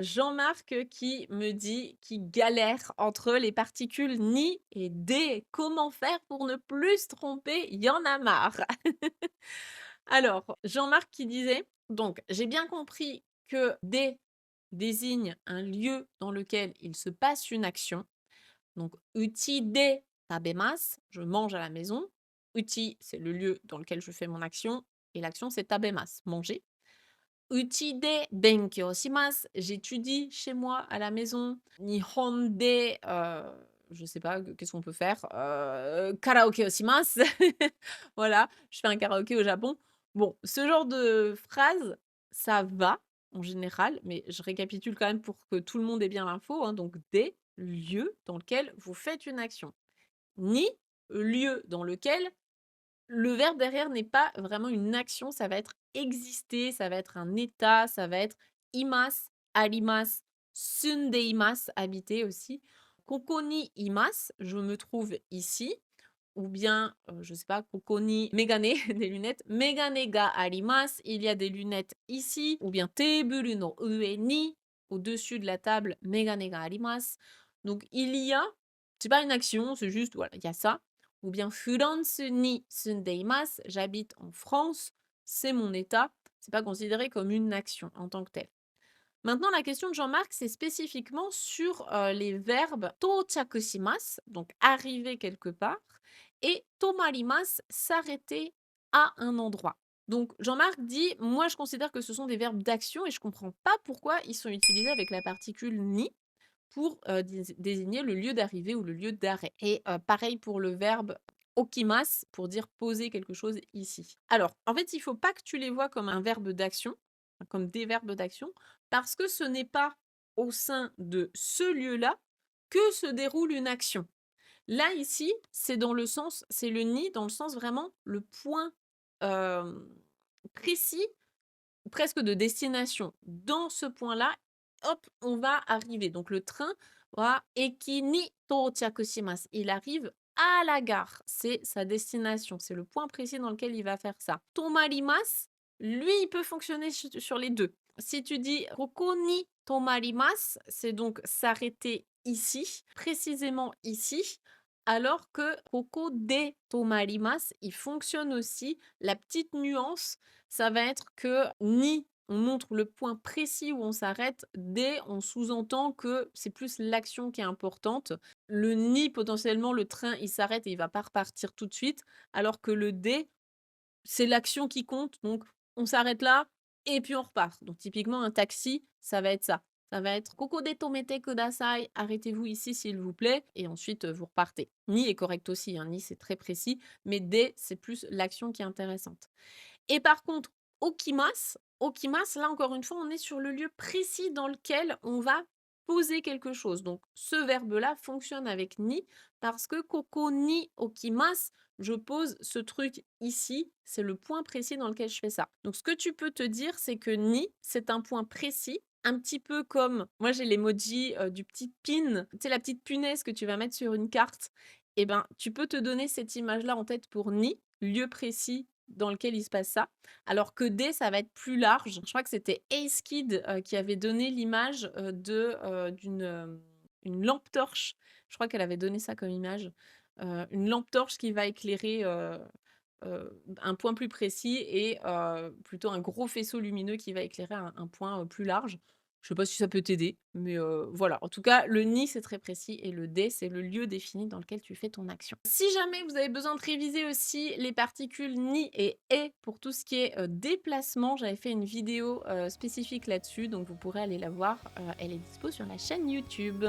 Jean-Marc qui me dit qu'il galère entre les particules ni et des. Comment faire pour ne plus se tromper? Il y en a marre. Alors, Jean-Marc qui disait, donc j'ai bien compris que des désigne un lieu dans lequel il se passe une action. Donc, uti de tabemas, je mange à la maison. Uti, c'est le lieu dans lequel je fais mon action. Et l'action, c'est tabemas, manger. Uchi de benkyou shimasu, j'étudie chez moi à la maison. Nihon de, je sais pas, qu'est-ce qu'on peut faire? Karaoke o shimasu. Voilà, je fais un karaoké au Japon. Bon, ce genre de phrase, ça va en général, mais je récapitule quand même pour que tout le monde ait bien l'info, hein. Donc des lieux dans lequel vous faites une action. Ni lieu dans lequel le verbe derrière n'est pas vraiment une action, ça va être exister, ça va être un état, ça va être imas, arimas, sundeimas, habiter aussi. Koko ni imas, je me trouve ici. Ou bien, je sais pas, koko ni megane, des lunettes. Megane ga arimasu, il y a des lunettes ici. Ou bien teburu no ue ni, au-dessus de la table, megane ga arimasu. Donc il y a, c'est pas une action, c'est juste, voilà, il y a ça. Ou bien Furansu ni sundeimasu, j'habite en France, c'est mon état. C'est pas considéré comme une action en tant que telle. Maintenant, la question de Jean-Marc, c'est spécifiquement sur les verbes tochaku shimasu, donc arriver quelque part, et tomarimasu, s'arrêter à un endroit. Donc Jean-Marc dit, moi je considère que ce sont des verbes d'action et je comprends pas pourquoi ils sont utilisés avec la particule ni pour désigner le lieu d'arrivée ou le lieu d'arrêt. Et pareil pour le verbe okimasu pour dire poser quelque chose ici. Alors, en fait, il faut pas que tu les vois comme un verbe d'action, comme des verbes d'action, parce que ce n'est pas au sein de ce lieu-là que se déroule une action. Là, ici, c'est dans le sens, c'est le ni dans le sens vraiment le point précis presque de destination. Dans ce point-là, hop, on va arriver. Donc le train va eki ni tochaku shimasu. Il arrive à la gare. C'est sa destination. C'est le point précis dans lequel il va faire ça. Tomarimasu, lui, il peut fonctionner sur les deux. Si tu dis koko ni tomarimasu, c'est donc s'arrêter ici, précisément ici. Alors que koko de tomarimasu, il fonctionne aussi. La petite nuance, ça va être que ni on montre le point précis où on s'arrête, des on sous-entend que c'est plus l'action qui est importante. Le ni potentiellement le train il s'arrête et il va pas repartir tout de suite, alors que le des c'est l'action qui compte, donc on s'arrête là et puis on repart. Donc typiquement un taxi, ça va être ça. Ça va être Koko de tomete kudasai, arrêtez-vous ici s'il vous plaît, et ensuite vous repartez. Ni est correct aussi, hein, ni c'est très précis, mais des c'est plus l'action qui est intéressante. Et par contre, okimas, là encore une fois, on est sur le lieu précis dans lequel on va poser quelque chose. Donc ce verbe-là fonctionne avec ni parce que koko ni okimas, je pose ce truc ici, c'est le point précis dans lequel je fais ça. Donc ce que tu peux te dire, c'est que ni, c'est un point précis, un petit peu comme, moi j'ai l'emoji du petit pin, tu sais la petite punaise que tu vas mettre sur une carte. Eh ben, tu peux te donner cette image-là en tête pour ni, lieu précis dans lequel il se passe ça. Alors que D, ça va être plus large. Je crois que c'était Ace Kid qui avait donné l'image d'une une lampe torche. Je crois qu'elle avait donné ça comme image. Une lampe torche qui va éclairer un point plus précis et plutôt un gros faisceau lumineux qui va éclairer un point plus large. Je sais pas si ça peut t'aider, mais voilà. En tout cas, le ni, c'est très précis et le dé, c'est le lieu défini dans lequel tu fais ton action. Si jamais vous avez besoin de réviser aussi les particules ni et est pour tout ce qui est déplacement, j'avais fait une vidéo spécifique là-dessus, donc vous pourrez aller la voir. Elle est dispo sur la chaîne YouTube.